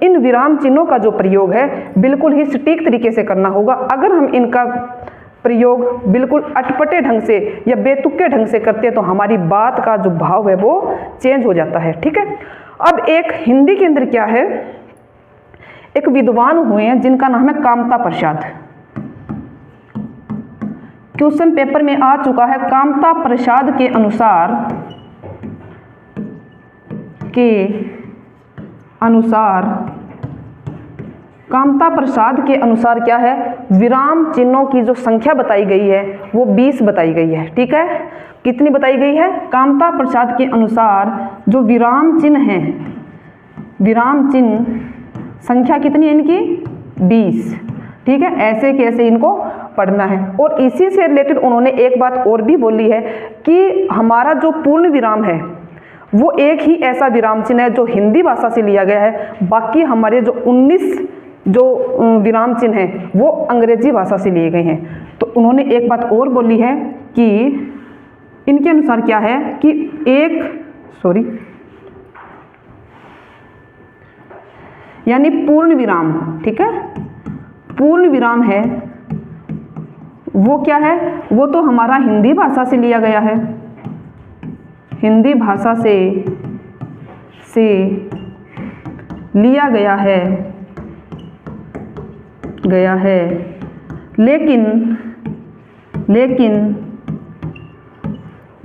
इन विराम चिन्हों का जो प्रयोग है बिल्कुल ही सटीक तरीके से करना होगा। अगर हम इनका प्रयोग बिल्कुल अटपटे ढंग से या बेतुके ढंग से करते हैं तो हमारी बात का जो भाव है वो चेंज हो जाता है। ठीक है, अब एक हिंदी के अंदर क्या है, एक विद्वान हुए हैं जिनका नाम है कामता प्रसाद। क्वेश्चन पेपर में आ चुका है। कामता प्रसाद के अनुसार कामता प्रसाद के अनुसार क्या है, विराम चिन्हों की जो संख्या बताई गई है वो 20 बताई गई है। ठीक है, कितनी बताई गई है? कामता प्रसाद के अनुसार जो विराम चिन्ह हैं, विराम चिन्ह संख्या कितनी है इनकी? 20। ठीक है, ऐसे कैसे इनको पढ़ना है। और इसी से रिलेटेड उन्होंने एक बात और भी बोली है कि हमारा जो पूर्ण विराम है वो एक ही ऐसा विराम चिन्ह है जो हिंदी भाषा से लिया गया है, बाकी हमारे जो 19 जो विराम चिन्ह हैं वो अंग्रेजी भाषा से लिए गए हैं। तो उन्होंने एक बात और बोली है कि इनके अनुसार क्या है कि यानी पूर्ण विराम, ठीक है, पूर्ण विराम है वो क्या है, वो तो हमारा हिंदी भाषा से लिया गया है, हिंदी भाषा से लिया गया है, लेकिन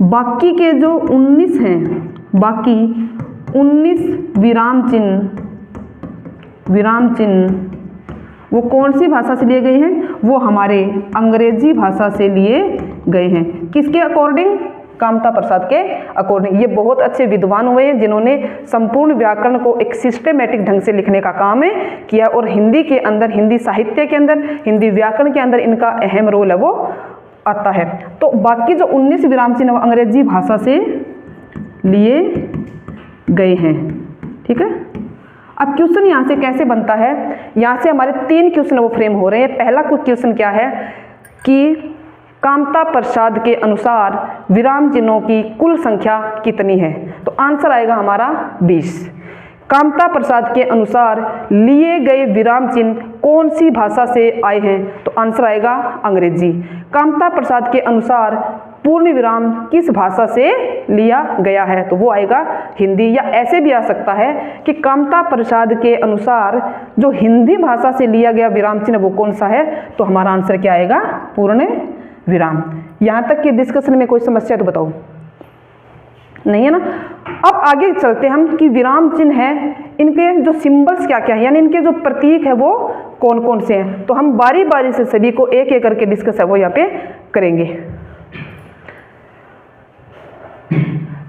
बाकी के जो 19 हैं, बाकी 19 विराम चिन्ह वो कौन सी भाषा से लिए गए हैं? वो हमारे अंग्रेजी भाषा से लिए गए हैं। किसके अकॉर्डिंग? कामता प्रसाद के अकॉर्डिंग। ये बहुत अच्छे विद्वान हुए हैं जिन्होंने संपूर्ण व्याकरण को एक सिस्टेमेटिक ढंग से लिखने का काम किया और हिंदी के अंदर, हिंदी साहित्य के अंदर, हिंदी व्याकरण के अंदर इनका अहम रोल है वो आता है। तो बाकी जो 19 विराम चिन्ह वो अंग्रेजी भाषा से लिए गए हैं। ठीक है, अब क्वेश्चन यहाँ से कैसे बनता है? यहाँ से हमारे 3 क्वेश्चन वो फ्रेम हो रहे हैं। पहला क्वेश्चन क्या है कि कामता प्रसाद के अनुसार विराम चिन्हों की कुल संख्या कितनी है? तो आंसर आएगा हमारा 20। कामता प्रसाद के अनुसार लिए गए विराम चिन्ह कौन सी भाषा से आए हैं? तो आंसर आएगा अंग्रेजी। कामता प्रसाद के अनुसार पूर्ण विराम किस भाषा से लिया गया है? तो वो आएगा हिंदी। या ऐसे भी आ सकता है कि कामता प्रसाद के अनुसार जो हिंदी भाषा से लिया गया विराम चिन्ह वो कौन सा है? तो हमारा आंसर क्या आएगा? पूर्ण विराम। यहाँ तक के डिस्कशन में कोई समस्या तो बताओ, नहीं है ना? अब आगे चलते हम कि विराम चिन्ह है, इनके जो सिंबल्स क्या क्या है, यानी इनके जो प्रतीक है वो कौन कौन से हैं। तो हम बारी बारी से सभी को एक एक करके डिस्कस है वो यहाँ पे करेंगे।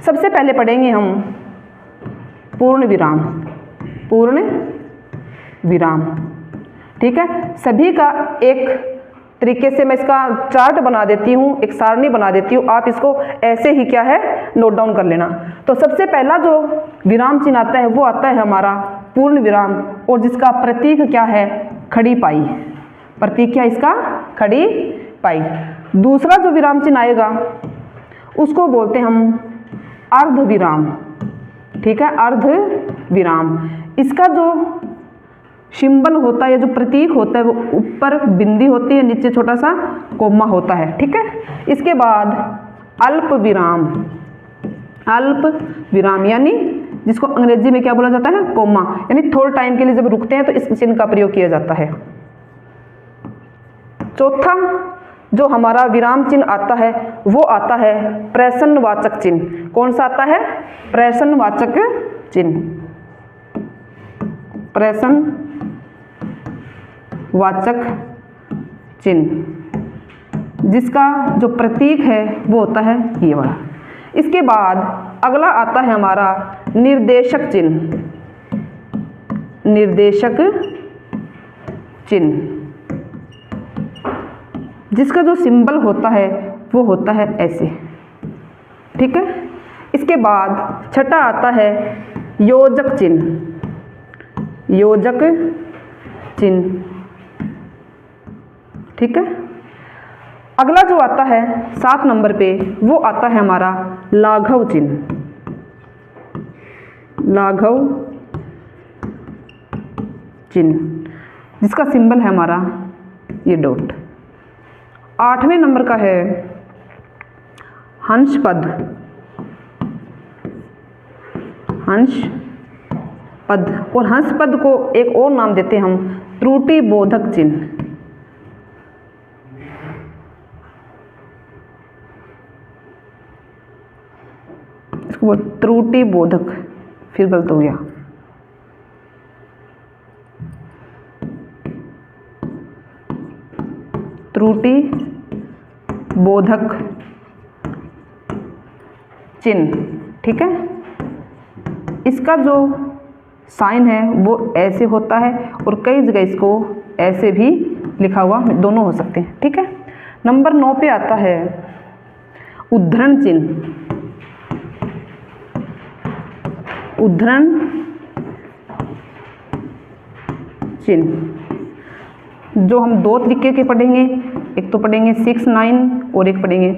सबसे पहले पढ़ेंगे हम पूर्ण विराम। पूर्ण विराम, ठीक है। सभी का एक तरीके से मैं इसका चार्ट बना देती हूँ, एक सारणी बना देती हूँ, आप इसको ऐसे ही क्या है नोट डाउन कर लेना। तो सबसे पहला जो विराम चिन्ह आता है वो आता है हमारा पूर्ण विराम, और जिसका प्रतीक क्या है? खड़ी पाई। प्रतीक क्या इसका? खड़ी पाई। दूसरा जो विराम चिन्ह आएगा उसको बोलते हैं हम अर्ध विराम, ठीक है, अर्ध विराम। इसका जो सिंबल होता है, जो प्रतीक होता है, वो ऊपर बिंदी होती है, नीचे छोटा सा कोमा होता है, ठीक है। इसके बाद अल्प विराम। अल्प विराम यानी जिसको अंग्रेजी में क्या बोला जाता है? कोमा, यानी थोड़े टाइम के लिए जब रुकते हैं तो इस चिन्ह का प्रयोग किया जाता है। चौथा जो हमारा विराम चिन्ह आता है वो आता है प्रश्नवाचक चिन्ह। कौन सा आता है? प्रश्नवाचक चिन्ह। प्रश्नवाचक चिन्ह, जिसका जो प्रतीक है वो होता है ये वाला। इसके बाद अगला आता है हमारा निर्देशक चिन्ह। निर्देशक चिन्ह, जिसका जो सिंबल होता है वो होता है ऐसे, ठीक है। इसके बाद छठा आता है योजक चिन्ह। योजक चिन्ह, ठीक है। अगला जो आता है 7 नंबर पे वो आता है हमारा लाघव चिन्ह। लाघव चिन्ह, जिसका सिंबल है हमारा ये डॉट। 8वें नंबर का है हंस पद। हंस पद, और हंस पद को एक और नाम देते हैं हम त्रुटि बोधक चिन्ह। इसको त्रुटि बोधक, फिर गलत हो गया, त्रुटि बोधक चिन्ह। ठीक है, इसका जो साइन है वो ऐसे होता है और कई जगह इसको ऐसे भी लिखा हुआ, दोनों हो सकते हैं। ठीक है, नंबर 9 पे आता है उद्धरण चिन्ह। उद्धरण चिन्ह जो हम दो तरीके के पढ़ेंगे, एक तो पढ़ेंगे 6, 9 और एक पढ़ेंगे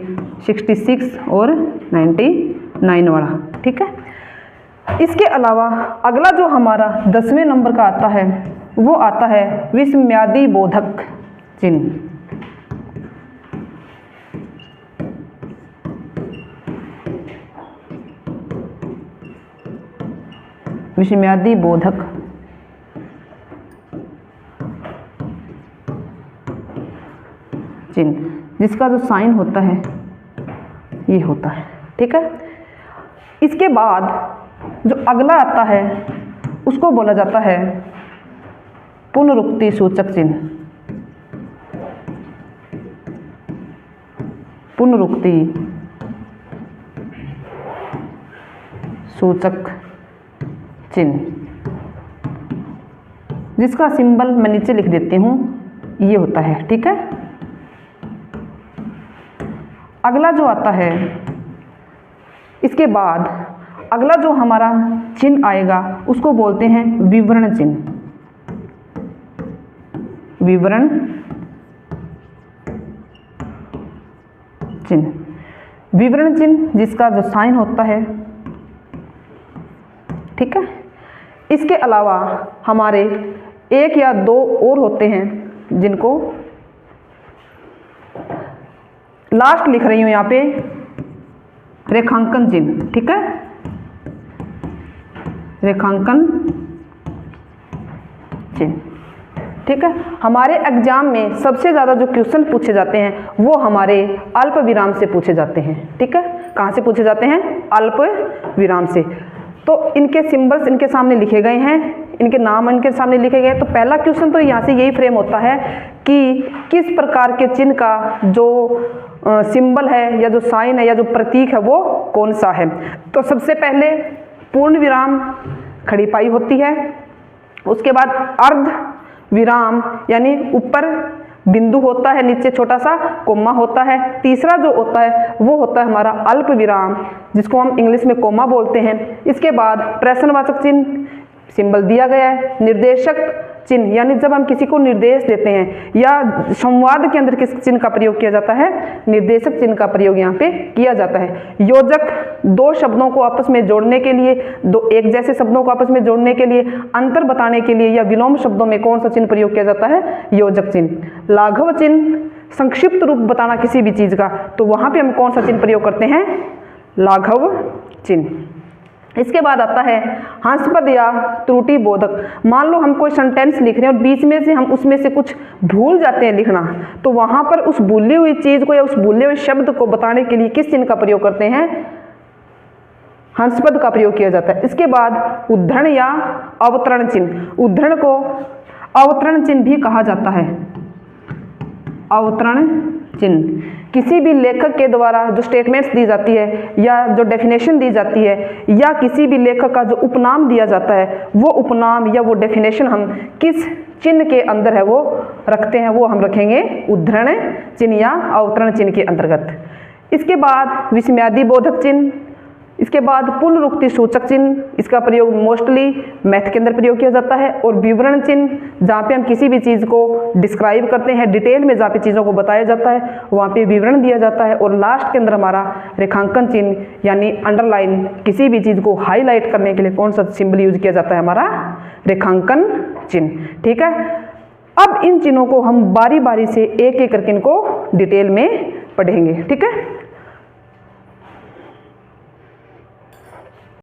66 और 99 वाला। ठीक है, इसके अलावा अगला जो हमारा 10वें नंबर का आता है वो आता है विस्मयादि बोधक चिन्ह। विस्मयादि बोधक चिन्ह, जिसका जो साइन होता है ये होता है। ठीक है, इसके बाद जो अगला आता है उसको बोला जाता है पुनरुक्ति सूचक चिन्ह। पुनरुक्ति सूचक चिन्ह, जिसका सिंबल मैं नीचे लिख देती हूँ, ये होता है। ठीक है, अगला जो आता है, इसके बाद अगला जो हमारा चिन्ह आएगा उसको बोलते हैं विवरण चिन्ह। विवरण चिन्ह, विवरण चिन्ह जिसका जो साइन होता है। ठीक है, इसके अलावा हमारे एक या दो और होते हैं जिनको लास्ट लिख रही हूं यहाँ पे, रेखांकन चिन्ह। ठीक है, रेखांकन चिन्ह। ठीक है, हमारे एग्जाम में सबसे ज़्यादा जो क्वेश्चन पूछे जाते हैं वो हमारे अल्प विराम से पूछे जाते हैं। ठीक है, कहाँ से पूछे जाते हैं? अल्प विराम से। तो इनके सिंबल्स इनके सामने लिखे गए हैं, इनके नाम इनके सामने लिखे गए। तो पहला क्वेश्चन तो यहाँ से यही फ्रेम होता है कि किस प्रकार के चिन्ह का जो सिंबल है या जो साइन है या जो प्रतीक है वो कौन सा है। तो सबसे पहले पूर्ण विराम खड़ी पाई होती है, उसके बाद अर्ध विराम यानी ऊपर बिंदु होता है, नीचे छोटा सा कोमा होता है। तीसरा जो होता है वो होता है हमारा अल्प विराम, जिसको हम इंग्लिश में कोमा बोलते हैं। इसके बाद प्रश्नवाचक चिन्ह सिंबल दिया गया है। निर्देशक चिन्ह यानी जब हम किसी को निर्देश देते हैं या संवाद के अंदर किस चिन्ह का प्रयोग किया जाता है, निर्देशक चिन्ह का प्रयोग यहाँ पे किया जाता है। योजक दो शब्दों को आपस में जोड़ने के लिए, दो एक जैसे शब्दों को आपस में जोड़ने के लिए, अंतर बताने के लिए या विलोम शब्दों में कौन सा चिन्ह प्रयोग किया जाता है? योजक चिन्ह। लाघव चिन्ह संक्षिप्त रूप बताना किसी भी चीज का, तो वहां पे हम कौन सा चिन्ह प्रयोग करते हैं? लाघव चिन्ह। इसके बाद आता है हास्यपद या त्रुटि बोधक। मान लो हम कोई सेंटेंस लिख रहे हैं और बीच में से हम उसमें से कुछ भूल जाते हैं लिखना, तो वहां पर उस भूली हुई चीज को या उस भूले हुए शब्द को बताने के लिए किस चिन्ह का प्रयोग करते हैं? हंसपद का प्रयोग किया जाता है। इसके बाद उद्धरण या अवतरण चिन्ह। उद्धरण को अवतरण चिन्ह भी कहा जाता है। अवतरण चिन्ह किसी भी लेखक के द्वारा जो स्टेटमेंट्स दी जाती है या जो डेफिनेशन दी जाती है या किसी भी लेखक का जो उपनाम दिया जाता है, वो उपनाम या वो डेफिनेशन हम किस चिन्ह के अंदर है वो रखते हैं, वो हम रखेंगे उद्धरण चिन्ह या अवतरण चिन्ह के अंतर्गत। इसके बाद विस्मयादि बोधक चिन्ह, इसके बाद पुनरुक्ति सूचक चिन्ह, इसका प्रयोग मोस्टली मैथ के अंदर प्रयोग किया जाता है। और विवरण चिन्ह जहाँ पे हम किसी भी चीज़ को डिस्क्राइब करते हैं डिटेल में, जहाँ पे चीज़ों को बताया जाता है वहाँ पे विवरण दिया जाता है। और लास्ट के अंदर हमारा रेखांकन चिन्ह यानी अंडरलाइन, किसी भी चीज़ को हाईलाइट करने के लिए कौन सा सिंबल यूज किया जाता है? हमारा रेखांकन चिन्ह। ठीक है, अब इन चिन्हों को हम बारी बारी से एक एक करके इनको डिटेल में पढ़ेंगे। ठीक है।